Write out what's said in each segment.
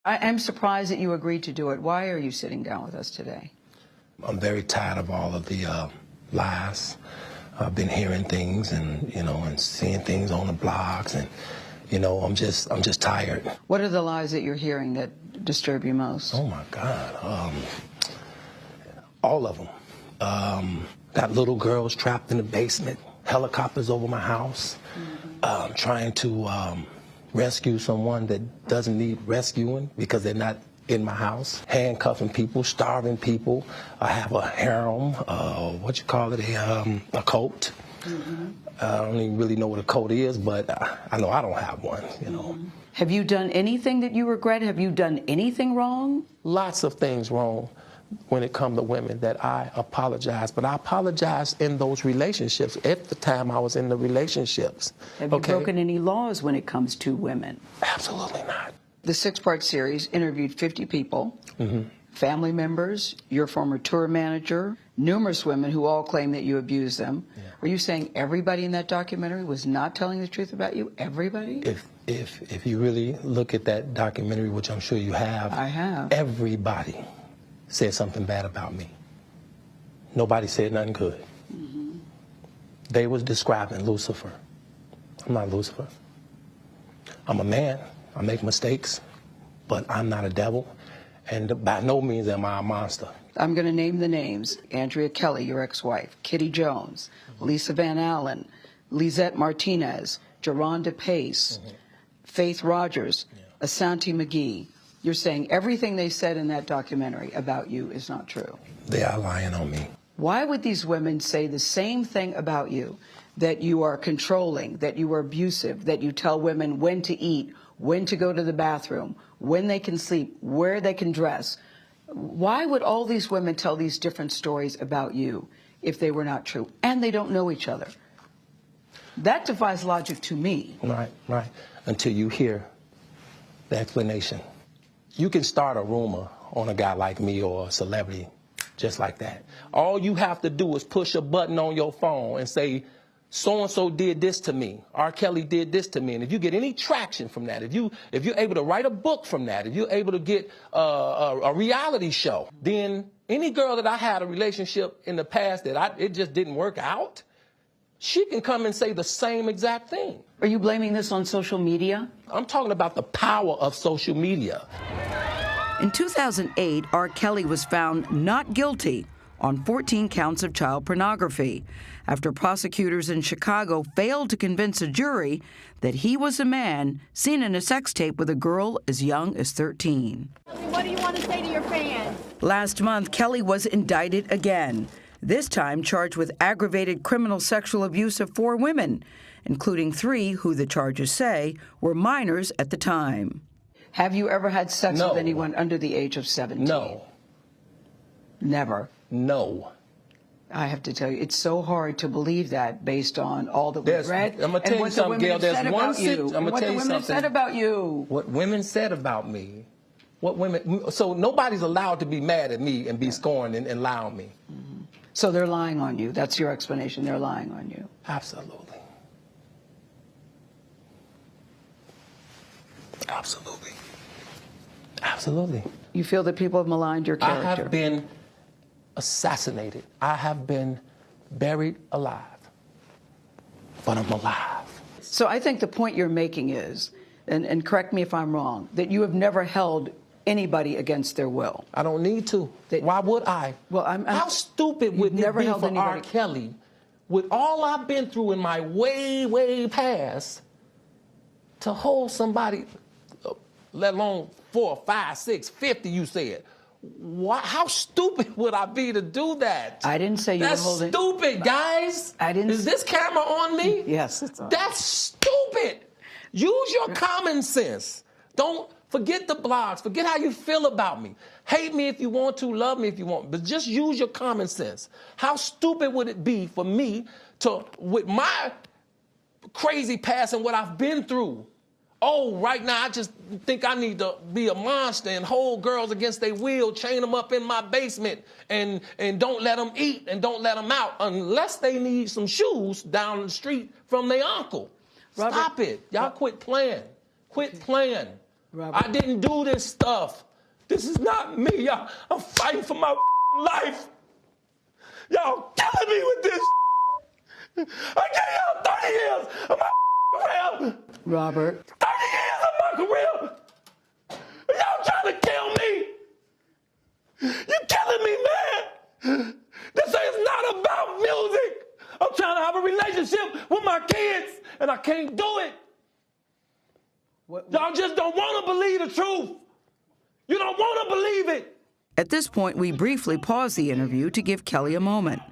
I'm surprised that you agreed to do it. Why are you sitting down with us today? I'm very tired of all of the lies. I've been hearing things and seeing things on the blogs, and I'm just tired. What are the lies that you're hearing that disturb you most? Oh my God, all of them. Got little girls trapped in the basement, helicopters over my house, trying to rescue someone that doesn't need rescuing because they're not in my house, handcuffing people, starving people. I have a harem, a cult. I don't even really know what a cult is, but I know I don't have one, Have you done anything that you regret? Have you done anything wrong? Lots of things wrong when it comes to women that I apologize, but I apologize in those relationships at the time I was in the relationships. Have you broken any laws when it comes to women? Absolutely not. The 6-part series interviewed 50 people, family members, your former tour manager, numerous women who all claim that you abused them. Yeah. Are you saying everybody in that documentary was not telling the truth about you? Everybody? If you really look at that documentary, which I'm sure you have, I have. Everybody said something bad about me. Nobody said nothing good. They was describing Lucifer. I'm not Lucifer. I'm a man. I make mistakes, but I'm not a devil, and by no means am I a monster. I'm going to name the names. Andrea Kelly, your ex-wife, Kitty Jones, Lisa Van Allen, Lisette Martinez, Geronda Pace, Faith Rogers, Asante McGee. You're saying everything they said in that documentary about you is not true. They are lying on me. Why would these women say the same thing about you, that you are controlling, that you are abusive, that you tell women when to eat, when to go to the bathroom, when they can sleep, where they can dress? Why would all these women tell these different stories about you if they were not true? And they don't know each other. That defies logic to me. Right. Until you hear the explanation. You can start a rumor on a guy like me or a celebrity just like that. All you have to do is push a button on your phone and say, so-and-so did this to me. R. Kelly did this to me. And if you get any traction from that, if you're able to write a book from that, if you're able to get a reality show, then any girl that I had a relationship in the past that it just didn't work out, she can come and say the same exact thing. Are you blaming this on social media? I'm talking about the power of social media. In 2008, R. Kelly was found not guilty on 14 counts of child pornography after prosecutors in Chicago failed to convince a jury that he was a man seen in a sex tape with a girl as young as 13. What do you want to say to your fans? Last month, Kelly was indicted again, this time charged with aggravated criminal sexual abuse of 4 women, including 3 who the charges say were minors at the time. Have you ever had sex with anyone under the age of 17? No. Never? No. I have to tell you, it's so hard to believe that based on all that we've read. I'm going to tell you something, Gayle. There's one thing. I'm going to tell you something. What the women said about you. What women said about me. So nobody's allowed to be mad at me and be scorned and lie on me. So they're lying on you. That's your explanation. They're lying on you. Absolutely. Absolutely. Absolutely. You feel that people have maligned your character? I have been assassinated. I have been buried alive. But I'm alive. So I think the point you're making is, and correct me if I'm wrong, that you have never held anybody against their will. I don't need to. Why would I? Well, how stupid would it be for R. Kelly, with all I've been through in my way, way past, to hold somebody, let alone 4, 5, 6, 50, you said. How stupid would I be to do that? I didn't say you were holding... That's stupid, guys. I didn't... Is this camera on me? Yes, it's on. That's stupid. Use your common sense. Don't forget the blogs. Forget how you feel about me. Hate me if you want to, love me if you want, but just use your common sense. How stupid would it be for me to, with my crazy past and what I've been through, right now I just think I need to be a monster and hold girls against their will, chain them up in my basement, and don't let them eat and don't let them out unless they need some shoes down the street from their uncle. Stop it. Y'all quit playing. Quit playing. Robert. I didn't do this stuff. This is not me. I'm fighting for my life. Y'all killing me with this. I gave y'all 30 years of my career. Robert. 30 years of my career. Y'all trying to kill me. You're killing me, man. This is not about music. I'm trying to have a relationship with my kids, and I can't do it. Y'all just don't want to believe the truth. You don't want to believe it. At this point, we briefly pause the interview to give Kelly a moment.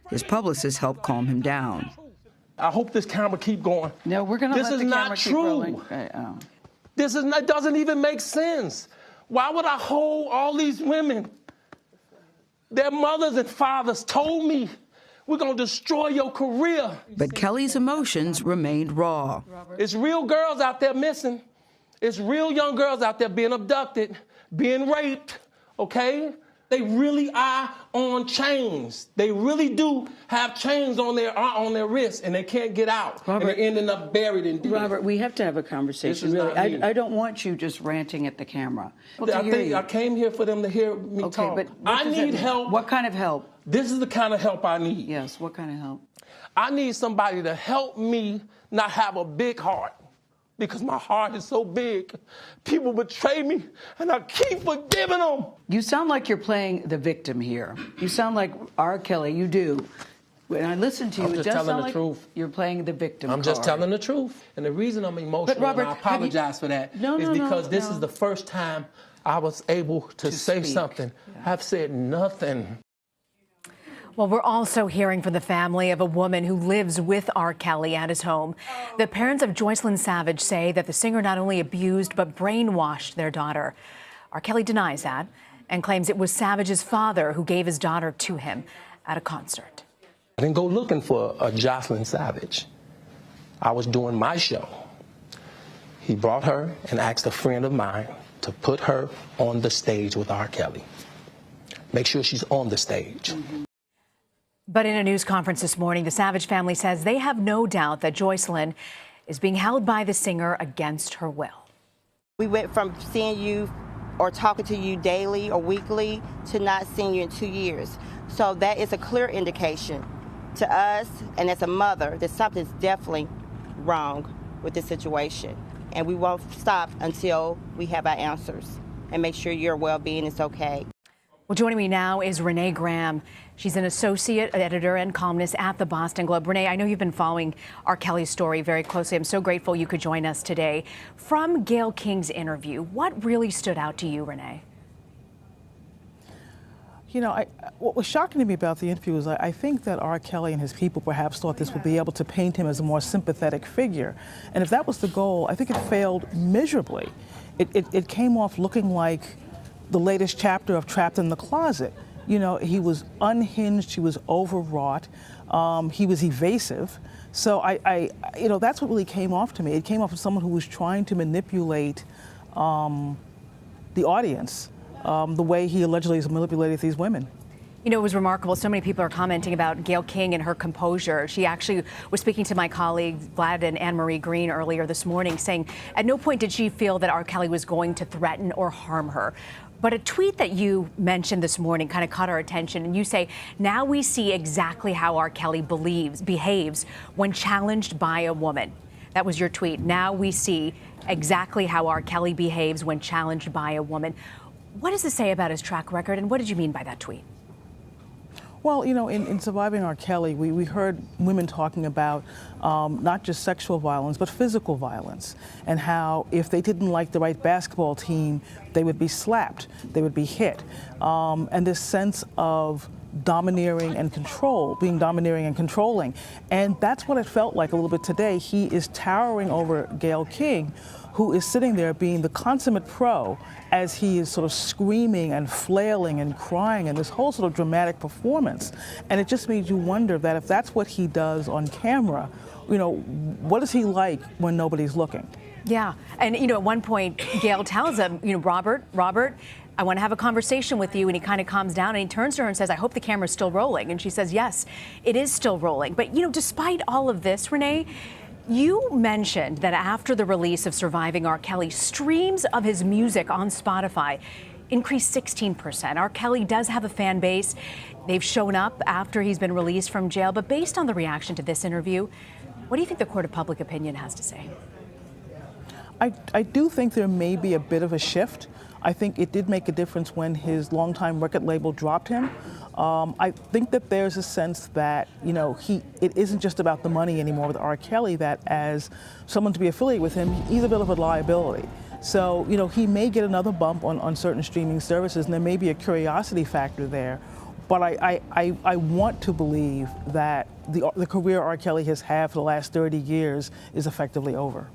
His publicist helped calm him down. I hope this camera keep going. No, we're going to let the camera keep rolling. This is not, doesn't even make sense. Why would I hold all these women? Their mothers and fathers told me, we're going to destroy your career. But Kelly's emotions remained raw. It's real girls out there missing. It's real young girls out there being abducted, being raped, okay? They really are on chains. They really do have chains on their wrists, and they can't get out. Robert, and they're ending up buried in deep. Robert, we have to have a conversation. Really, I don't want you just ranting at the camera. I came here for them to hear me talk. But I need help. What kind of help? This is the kind of help I need. Yes, what kind of help? I need somebody to help me not have a big heart, because my heart is so big. People betray me, and I keep forgiving them. You sound like you're playing the victim here. You sound like R. Kelly. You do. When I listen to you, it does sound like you're playing the victim I'm just telling the truth. And the reason I'm emotional, but Robert, and I apologize for that, is because this is the first time I was able to say something. Yeah. I've said nothing. Well, we're also hearing from the family of a woman who lives with R. Kelly at his home. The parents of Joycelyn Savage say that the singer not only abused but brainwashed their daughter. R. Kelly denies that and claims it was Savage's father who gave his daughter to him at a concert. I didn't go looking for a Joycelyn Savage. I was doing my show. He brought her and asked a friend of mine to put her on the stage with R. Kelly. Make sure she's on the stage. But in a news conference this morning, the Savage family says they have no doubt that Joycelyn is being held by the singer against her will. We went from seeing you or talking to you daily or weekly to not seeing you in 2 years. So that is a clear indication to us and as a mother that something's definitely wrong with this situation. And we won't stop until we have our answers and make sure your well-being is okay. Well, joining me now is Renee Graham. She's an associate editor and columnist at the Boston Globe. Renee, I know you've been following R. Kelly's story very closely. I'm so grateful you could join us today. From Gayle King's interview, what really stood out to you, Renee? You know, what was shocking to me about the interview is I think that R. Kelly and his people perhaps thought this would be able to paint him as a more sympathetic figure. And if that was the goal, I think it failed miserably. It came off looking like the latest chapter of Trapped in the Closet. You know, he was unhinged, he was overwrought, he was evasive. So you know, that's what really came off to me. It came off as someone who was trying to manipulate the audience the way he allegedly has manipulated these women. You know, it was remarkable. So many people are commenting about Gayle King and her composure. She actually was speaking to my colleagues, Vlad and Anne-Marie Green, earlier this morning, saying at no point did she feel that R. Kelly was going to threaten or harm her. But a tweet that you mentioned this morning kind of caught our attention, and you say, now we see exactly how R. Kelly behaves when challenged by a woman. That was your tweet. Now we see exactly how R. Kelly behaves when challenged by a woman. What does this say about his track record, and what did you mean by that tweet? Well, you know, in Surviving R. Kelly, we heard women talking about not just sexual violence, but physical violence, and how if they didn't like the right basketball team, they would be slapped, they would be hit. And this sense of domineering and control, being domineering and controlling. And that's what it felt like a little bit today. He is towering over Gayle King, who is sitting there being the consummate pro as he is sort of screaming and flailing and crying and this whole sort of dramatic performance. And it just made you wonder that if that's what he does on camera, you know, what is he like when nobody's looking? Yeah, and you know, at one point, Gayle tells him, you know, Robert, I want to have a conversation with you, and he kind of calms down and he turns to her and says, I hope the camera's still rolling. And she says, yes, it is still rolling. But you know, despite all of this, Renee, You mentioned that after the release of Surviving R. Kelly, streams of his music on Spotify increased 16%. R. Kelly does have a fan base. They've shown up after he's been released from jail. But based on the reaction to this interview, what do you think the court of public opinion has to say? I do think there may be a bit of a shift. I think it did make a difference when his longtime record label dropped him. I think that there's a sense that, it isn't just about the money anymore with R. Kelly, that as someone to be affiliated with him, he's a bit of a liability. So, he may get another bump on certain streaming services, and there may be a curiosity factor there. But I want to believe that the career R. Kelly has had for the last 30 years is effectively over.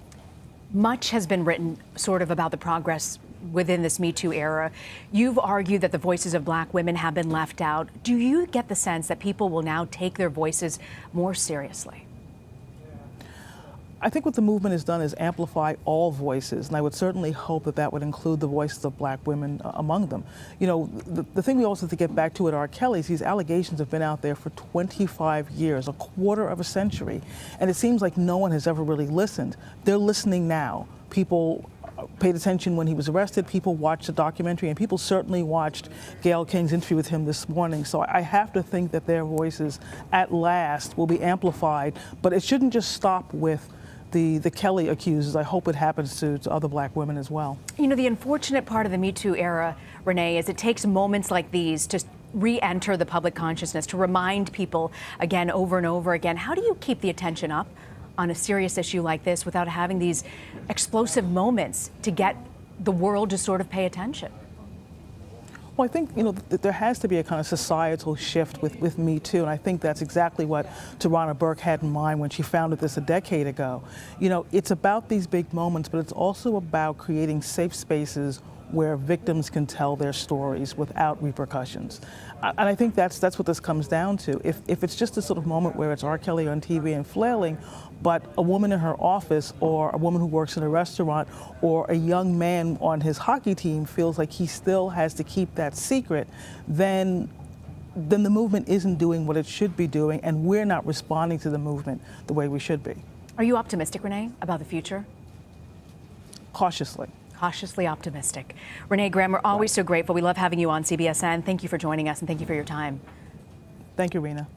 Much has been written sort of about the progress within this Me Too era. You've argued that the voices of Black women have been left out. Do you get the sense that people will now take their voices more seriously? I think what the movement has done is amplify all voices, and I would certainly hope that that would include the voices of Black women among them. The thing we also have to get back to at R. Kelly is these allegations have been out there for 25 years, a quarter of a century, and it seems like no one has ever really listened. They're listening now. People paid attention when he was arrested, people watched the documentary, and people certainly watched Gayle King's interview with him this morning. So I have to think that their voices at last will be amplified, but it shouldn't just stop with the Kelly accusers. I hope it happens to other Black women as well. The unfortunate part of the Me Too era, Renee, is it takes moments like these to re-enter the public consciousness, to remind people again over and over again. How do you keep the attention up on a serious issue like this without having these explosive moments to get the world to sort of pay attention? Well, I think, that there has to be a kind of societal shift with Me Too, and I think that's exactly what Tarana Burke had in mind when she founded this a decade ago. It's about these big moments, but it's also about creating safe spaces where victims can tell their stories without repercussions. And I think that's what this comes down to. If it's just a sort of moment where it's R. Kelly on TV and flailing, but a woman in her office or a woman who works in a restaurant or a young man on his hockey team feels like he still has to keep that secret, then the movement isn't doing what it should be doing, and we're not responding to the movement the way we should be. Are you optimistic, Renee, about the future? Cautiously. Cautiously optimistic. Renee Graham, we're always so grateful. We love having you on CBSN. Thank you for joining us, and thank you for your time. Thank you, Rena.